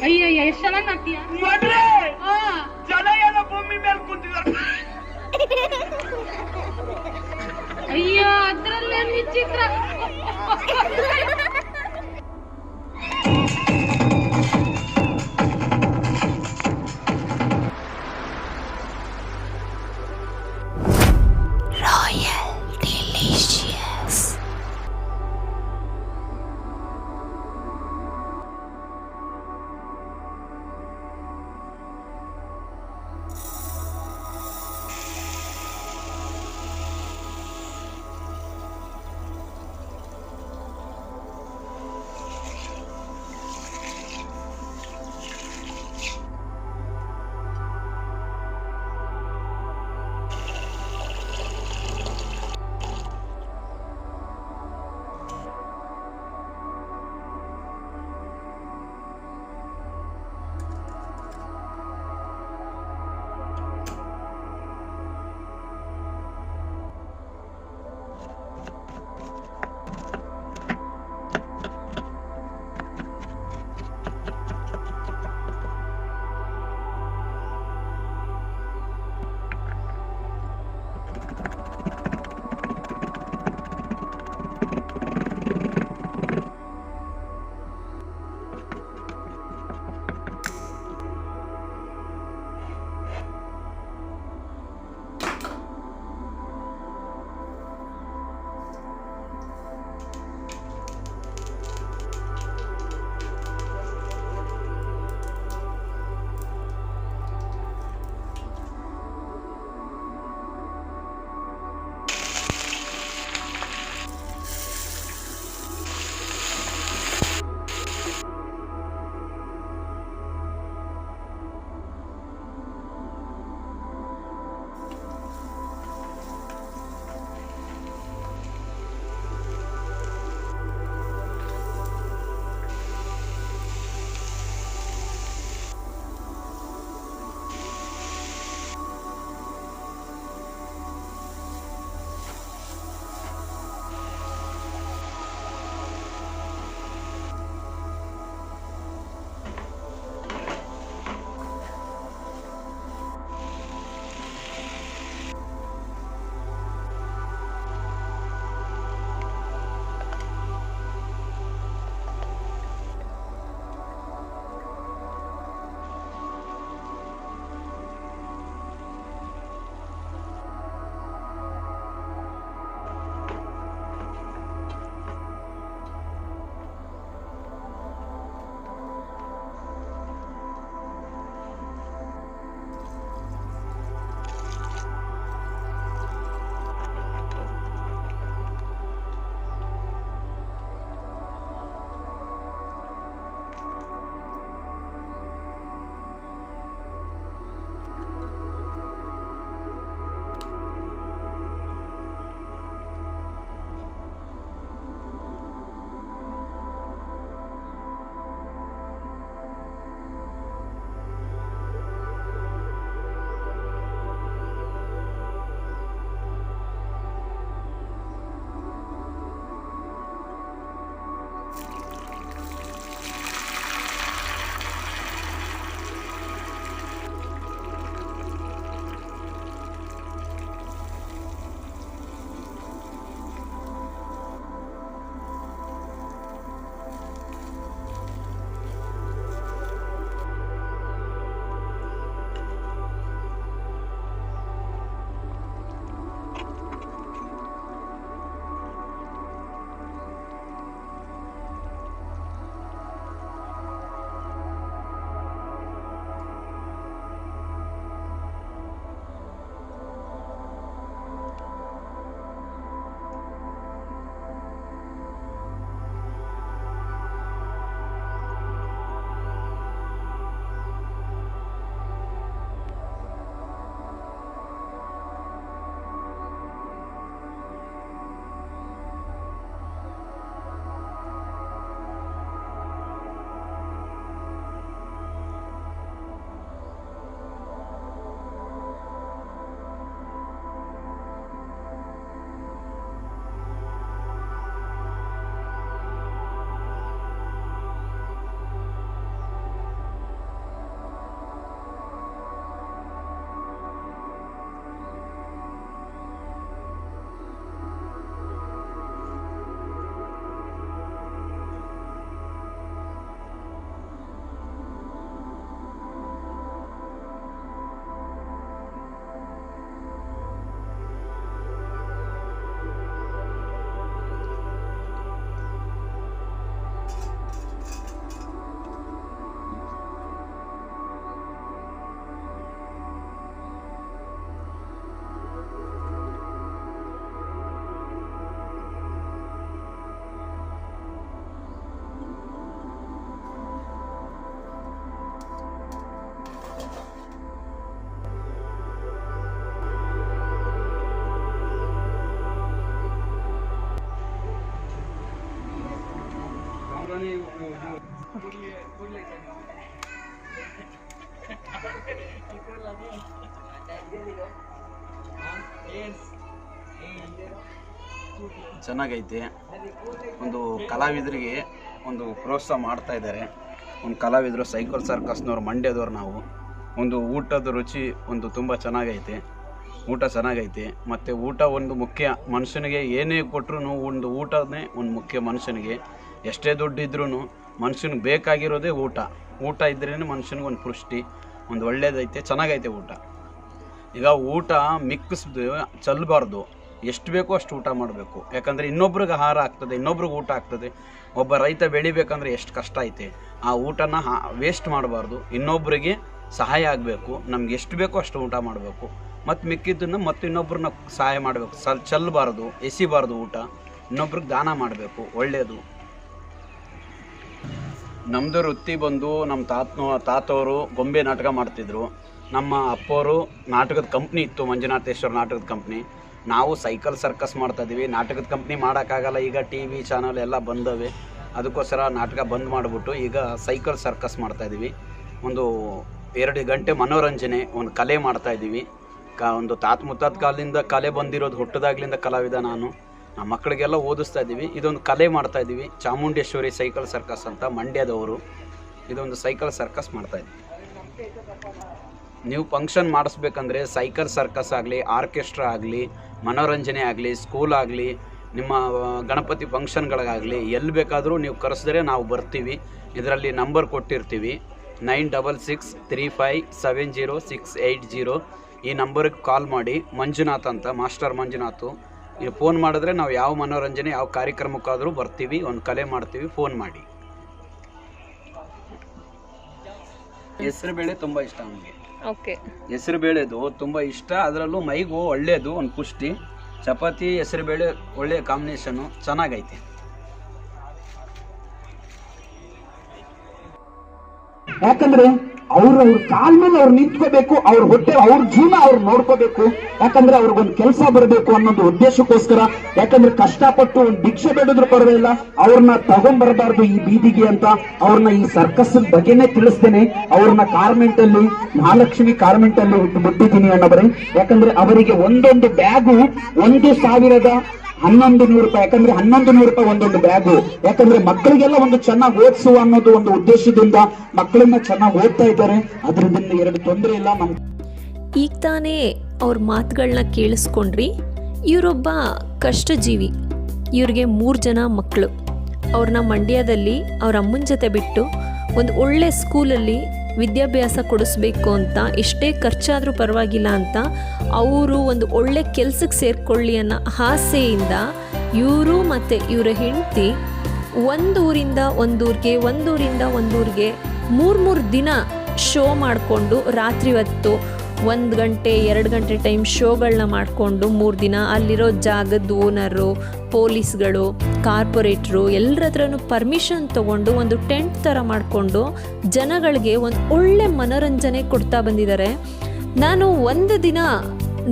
ಅಯ್ಯಯ್ಯ ಎಷ್ಟು ಚೆನ್ನಾಗಿ ಆಗ್ತೀಯ ಮಡ್ರೆ ಜನ ಎಲ್ಲ ಭೂಮಿ ಮೇಲೆ ಕೂತಿದ್ದಾರೆ. ಅಯ್ಯೋ ಅದ್ರಲ್ಲೇ ವಿಚಿತ್ರ. ಚೆನ್ನಾಗೈತೆ. ಒಂದು ಕಲಾವಿದರಿಗೆ ಒಂದು ಪ್ರೋತ್ಸಾಹ ಮಾಡ್ತಾ ಇದ್ದಾರೆ. ಒಂದು ಕಲಾವಿದರು ಸೈಕಲ್ ಸರ್ಕಸ್ನವ್ರು, ಮಂಡ್ಯದವ್ರು ನಾವು. ಒಂದು ಊಟದ ರುಚಿ ಒಂದು ತುಂಬ ಚೆನ್ನಾಗೈತೆ. ಊಟ ಚೆನ್ನಾಗೈತೆ. ಮತ್ತು ಊಟ ಒಂದು ಮುಖ್ಯ. ಮನುಷ್ಯನಿಗೆ ಏನೇ ಕೊಟ್ಟರು ಒಂದು ಊಟನೇ ಒಂದು ಮುಖ್ಯ. ಮನುಷ್ಯನಿಗೆ ಎಷ್ಟೇ ದುಡ್ಡಿದ್ರೂ ಮನುಷ್ಯನಿಗೆ ಬೇಕಾಗಿರೋದೇ ಊಟ. ಊಟ ಇದ್ರೇ ಮನುಷ್ಯನಿಗೆ ಒಂದು ಪುಷ್ಟಿ, ಒಂದು ಒಳ್ಳೇದೈತೆ, ಚೆನ್ನಾಗೈತೆ ಊಟ. ಈಗ ಊಟ ಮಿಕ್ಕಿಸ್ದು ಚೆಲ್ಲಬಾರ್ದು. ಎಷ್ಟು ಬೇಕೋ ಅಷ್ಟು ಊಟ ಮಾಡಬೇಕು. ಯಾಕಂದರೆ ಇನ್ನೊಬ್ರಿಗೆ ಆಹಾರ ಆಗ್ತದೆ, ಇನ್ನೊಬ್ರಿಗೆ ಊಟ ಆಗ್ತದೆ. ಒಬ್ಬ ರೈತ ಬೆಳಿಬೇಕಂದ್ರೆ ಎಷ್ಟು ಕಷ್ಟ ಐತೆ. ಆ ಊಟನ ವೇಸ್ಟ್ ಮಾಡಬಾರ್ದು. ಇನ್ನೊಬ್ಬರಿಗೆ ಸಹಾಯ ಆಗಬೇಕು. ನಮ್ಗೆ ಎಷ್ಟು ಬೇಕೋ ಅಷ್ಟು ಊಟ ಮಾಡಬೇಕು. ಮತ್ತು ಮಿಕ್ಕಿದ್ದನ್ನು ಮತ್ತು ಇನ್ನೊಬ್ರನ್ನ ಸಹಾಯ ಮಾಡಬೇಕು. ಚೆಲ್ಲಬಾರ್ದು, ಎಸಿಬಾರ್ದು. ಊಟ ಇನ್ನೊಬ್ರಿಗೆ ದಾನ ಮಾಡಬೇಕು, ಒಳ್ಳೆಯದು. ನಮ್ಮದು ವೃತ್ತಿ ಬಂದು ನಮ್ಮ ತಾತವರು ಗೊಂಬೆ ನಾಟಕ ಮಾಡ್ತಿದ್ರು. ನಮ್ಮ ಅಪ್ಪವರು ನಾಟಕದ ಕಂಪ್ನಿ ಇತ್ತು, ಮಂಜುನಾಥೇಶ್ವರ ನಾಟಕದ ಕಂಪ್ನಿ. ನಾವು ಸೈಕಲ್ ಸರ್ಕಸ್ ಮಾಡ್ತಾಯಿದ್ವಿ. ನಾಟಕದ ಕಂಪ್ನಿ ಮಾಡೋಕ್ಕಾಗಲ್ಲ, ಈಗ ಟಿ ವಿ ಚಾನಲ್ ಎಲ್ಲ ಬಂದವೆ. ಅದಕ್ಕೋಸ್ಕರ ನಾಟಕ ಬಂದ್ ಮಾಡಿಬಿಟ್ಟು ಈಗ ಸೈಕಲ್ ಸರ್ಕಸ್ ಮಾಡ್ತಾಯಿದ್ವಿ. ಒಂದು 2 ಗಂಟೆ ಮನೋರಂಜನೆ, ಒಂದು ಕಲೆ ಮಾಡ್ತಾಯಿದ್ದೀವಿ. ಒಂದು ಮುತ್ತಾದ ಕಾಲದಿಂದ ಕಲೆ ಬಂದಿರೋದು, ಹುಟ್ಟದಾಗ್ಲಿಂದ ಕಲಾವಿದ ನಾನು. ನಮ್ಮ ಮಕ್ಕಳಿಗೆಲ್ಲ ಓದಿಸ್ತಾ ಇದ್ದೀವಿ. ಇದೊಂದು ಕಲೆ ಮಾಡ್ತಾಯಿದ್ದೀವಿ. ಚಾಮುಂಡೇಶ್ವರಿ ಸೈಕಲ್ ಸರ್ಕಸ್ ಅಂತ, ಮಂಡ್ಯದವರು. ಇದೊಂದು ಸೈಕಲ್ ಸರ್ಕಸ್ ಮಾಡ್ತಾಯಿದ್ವಿ. ನೀವು ಫಂಕ್ಷನ್ ಮಾಡಿಸ್ಬೇಕಂದ್ರೆ ಸೈಕಲ್ ಸರ್ಕಸ್ ಆಗಲಿ, ಆರ್ಕೆಸ್ಟ್ರಾ ಆಗಲಿ, ಮನೋರಂಜನೆ ಆಗಲಿ, ಸ್ಕೂಲ್ ಆಗಲಿ, ನಿಮ್ಮ ಗಣಪತಿ ಫಂಕ್ಷನ್ಗಳಿಗಾಗಲಿ ಎಲ್ಲಿ ಬೇಕಾದರೂ ನೀವು ಕರೆಸಿದ್ರೆ ನಾವು ಬರ್ತೀವಿ. ಇದರಲ್ಲಿ ನಂಬರ್ ಕೊಟ್ಟಿರ್ತೀವಿ, 9663570680. ಈ ನಂಬರಿಗೆ ಕಾಲ್ ಮಾಡಿ. ಮಂಜುನಾಥ್ ಅಂತ, ಮಾಸ್ಟರ್ ಮಂಜುನಾಥು. ನೀವು ಫೋನ್ ಮಾಡಿದ್ರೆ ನಾವು ಯಾವ ಮನೋರಂಜನೆ, ಯಾವ ಕಾರ್ಯಕ್ರಮಕ್ಕಾದರೂ ಬರ್ತೀವಿ. ಒಂದು ಕಲೆ ಮಾಡ್ತೀವಿ, ಫೋನ್ ಮಾಡಿ. ಹೆಸರು ಬೇಳೆ ತುಂಬ ಇಷ್ಟ ನಮಗೆ. ಓಕೆ, ಹೆಸರು ಬೇಳೆದು ತುಂಬ ಇಷ್ಟ. ಅದರಲ್ಲೂ ಮೈಗೂ ಒಳ್ಳೆಯದು, ಒಂದು ಪುಷ್ಟಿ. ಚಪಾತಿ ಹೆಸರು ಬೇಳೆ ಒಳ್ಳೆಯ ಕಾಂಬಿನೇಷನು, ಚೆನ್ನಾಗೈತೆ. ಯಾಕಂದ್ರೆ ಅವ್ರ ಕಾಲ ಮೇಲೆ ಅವ್ರು ನಿಂತ್ಕೋಬೇಕು. ಅವ್ರ ಹೊಟ್ಟೆ, ಅವ್ರ ಜೀವನ ಅವ್ರು ನೋಡ್ಕೋಬೇಕು. ಯಾಕಂದ್ರೆ ಅವ್ರಿಗೊಂದು ಕೆಲಸ ಬರಬೇಕು ಅನ್ನೋದು ಉದ್ದೇಶಕ್ಕೋಸ್ಕರ. ಯಾಕಂದ್ರೆ ಕಷ್ಟಪಟ್ಟು ಒಂದು ಭಿಕ್ಷೆ ಬೇಡಿದ್ರು ಪರವಾಗಿಲ್ಲ, ಅವ್ರನ್ನ ತಗೊಂಡ್ಬರಬಾರ್ದು ಈ ಬೀದಿಗೆ ಅಂತ ಅವ್ರನ್ನ ಈ ಸರ್ಕಸ್ ಬಗ್ಗೆನೆ ತಿಳಿಸ್ತೇನೆ. ಅವ್ರನ್ನ ಕಾರ್ಮೆಂಟ್ ಅಲ್ಲಿ, ಮಹಾಲಕ್ಷ್ಮಿ ಕಾರ್ಮೆಂಟ್ ಅಲ್ಲಿ ಬಿಟ್ಟಿದ್ದೀನಿ ಅನ್ನೋಬ್ರೆ. ಯಾಕಂದ್ರೆ ಅವರಿಗೆ ಒಂದೊಂದು ಬ್ಯಾಗು 1,1100 ರೂಪಾಯಿ. ಯಾಕಂದ್ರೆ 1,100 ರೂಪಾಯಿ ಒಂದೊಂದು ಬ್ಯಾಗು. ಯಾಕಂದ್ರೆ ಮಕ್ಕಳಿಗೆಲ್ಲ ಒಂದು ಚೆನ್ನಾಗಿ ಓದಿಸುವ ಅನ್ನೋದು ಒಂದು ಉದ್ದೇಶದಿಂದ ಮಕ್ಕಳನ್ನ ಚೆನ್ನಾಗಿ ಓದ್ತಾ ಇದ್ದಾರೆ. ಅದರಿಂದ ಎರಡು ತೊಂದರೆ ಇಲ್ಲ. ಈಗ ತಾನೇ ಅವ್ರ ಮಾತುಗಳನ್ನ ಕೇಳಿಸ್ಕೊಂಡ್ರಿ. ಇವರೊಬ್ಬ ಕಷ್ಟಜೀವಿ. ಇವ್ರಿಗೆ 3 ಜನ ಮಕ್ಕಳು. ಅವ್ರನ್ನ ಮಂಡ್ಯದಲ್ಲಿ ಅವ್ರ ಅಮ್ಮನ ಜೊತೆ ಬಿಟ್ಟು ಒಂದು ಒಳ್ಳೆ ಸ್ಕೂಲಲ್ಲಿ ವಿದ್ಯಾಭ್ಯಾಸ ಕೊಡಿಸ್ಬೇಕು ಅಂತ, ಎಷ್ಟೇ ಖರ್ಚಾದರೂ ಪರವಾಗಿಲ್ಲ ಅಂತ ಅವರು ಒಂದು ಒಳ್ಳೆ ಕೆಲಸಕ್ಕೆ ಸೇರಿಕೊಳ್ಳಿ ಅನ್ನೋ ಆಸೆಯಿಂದ ಇವರು ಮತ್ತು ಇವರ ಹೆಂಡತಿ ಒಂದೂರಿಂದ ಒಂದೂರಿಗೆ 3 ದಿನ ಶೋ ಮಾಡಿಕೊಂಡು, ರಾತ್ರಿ ಹೊತ್ತು 1 ಗಂಟೆ 2 ಗಂಟೆ ಟೈಮ್ ಶೋಗಳನ್ನ ಮಾಡಿಕೊಂಡು 3 ದಿನ ಅಲ್ಲಿರೋ ಜಾಗದ ಓನರು, ಪೊಲೀಸ್ಗಳು, ಕಾರ್ಪೊರೇಟ್ರು ಎಲ್ಲರ ಹತ್ರನೂ ಪರ್ಮಿಷನ್ ತೊಗೊಂಡು ಒಂದು ಟೆಂಟ್ ಥರ ಮಾಡಿಕೊಂಡು ಜನಗಳಿಗೆ ಒಂದು ಒಳ್ಳೆ ಮನೋರಂಜನೆ ಕೊಡ್ತಾ ಬಂದಿದ್ದಾರೆ. ನಾನು ಒಂದು ದಿನ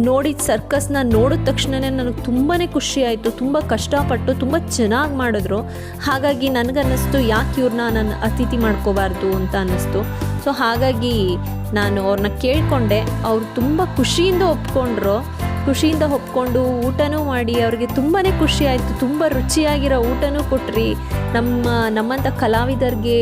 ನೋಡಿದ ಸರ್ಕಸ್ನ ನೋಡಿದ ತಕ್ಷಣವೇ ನನಗೆ ತುಂಬಾ ಖುಷಿ ಆಯಿತು. ತುಂಬ ಕಷ್ಟಪಟ್ಟು ತುಂಬ ಚೆನ್ನಾಗಿ ಮಾಡಿದ್ರು. ಹಾಗಾಗಿ ನನಗನ್ನಿಸ್ತು ಯಾಕೆ ಇವ್ರನ್ನ ನಾನು ಅತಿಥಿ ಮಾಡ್ಕೋಬಾರ್ದು ಅಂತ ಅನ್ನಿಸ್ತು. ಸೊ ಹಾಗಾಗಿ ನಾನು ಅವ್ರನ್ನ ಕೇಳಿಕೊಂಡೆ. ಅವರು ತುಂಬ ಖುಷಿಯಿಂದ ಒಪ್ಕೊಂಡು ಊಟನೂ ಮಾಡಿ ಅವ್ರಿಗೆ ತುಂಬಾ ಖುಷಿ ಆಯಿತು. ತುಂಬ ರುಚಿಯಾಗಿರೋ ಊಟನೂ ಕೊಟ್ರಿ. ನಮ್ಮಂಥ ಕಲಾವಿದರಿಗೆ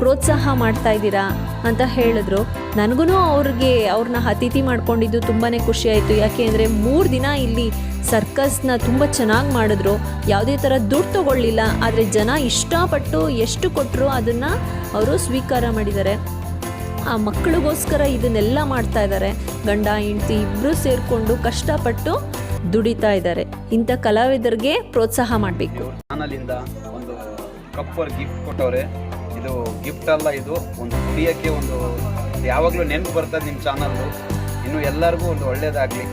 ಪ್ರೋತ್ಸಾಹ ಮಾಡ್ತಾ ಇದ್ದೀರಾ ಅಂತ ಹೇಳಿದ್ರು. ನನಗೂ ಅವ್ರನ್ನ ಅತಿಥಿ ಮಾಡ್ಕೊಂಡಿದ್ದು ತುಂಬಾ ಖುಷಿ ಆಯಿತು. ಯಾಕೆ ಅಂದರೆ 3 ದಿನ ಇಲ್ಲಿ ಸರ್ಕಸ್ನ ತುಂಬ ಚೆನ್ನಾಗಿ ಮಾಡಿದ್ರು. ಯಾವುದೇ ಥರ ದುಡ್ಡು ತೊಗೊಳ್ಳಿಲ್ಲ. ಆದರೆ ಜನ ಇಷ್ಟಪಟ್ಟು ಎಷ್ಟು ಕೊಟ್ಟರು ಅದನ್ನು ಅವರು ಸ್ವೀಕಾರ ಮಾಡಿದ್ದಾರೆ. ಆ ಮಕ್ಕಳಿಗೋಸ್ಕರ ಇದನ್ನೆಲ್ಲ ಮಾಡ್ತಾ ಇದ್ದಾರೆ. ಗಂಡ ಹೆಂಡತಿ ಇಬ್ಬರು ಸೇರಿಕೊಂಡು ಕಷ್ಟಪಟ್ಟು ದುಡಿತಾ ಇದ್ದಾರೆ. ಇಂಥ ಕಲಾವಿದರಿಗೆ ಪ್ರೋತ್ಸಾಹ ಮಾಡಬೇಕು. ಚಾನಲಿಂದ ಒಂದು ಕಪ್ಪರ್ ಗಿಫ್ಟ್ ಕೊಟ್ಟವ್ರೆ. ಇದು ಗಿಫ್ಟ್ ಅಲ್ಲ, ಇದು ಒಂದು ಕುಡಿಯೋಕ್ಕೆ ಒಂದು ಯಾವಾಗಲೂ ನೆನಪು ಬರ್ತದೆ ನಿಮ್ಮ ಚಾನಲ್ಲು. ಇನ್ನು ಎಲ್ಲರಿಗೂ ಒಂದು ಒಳ್ಳೆಯದಾಗಲಿ.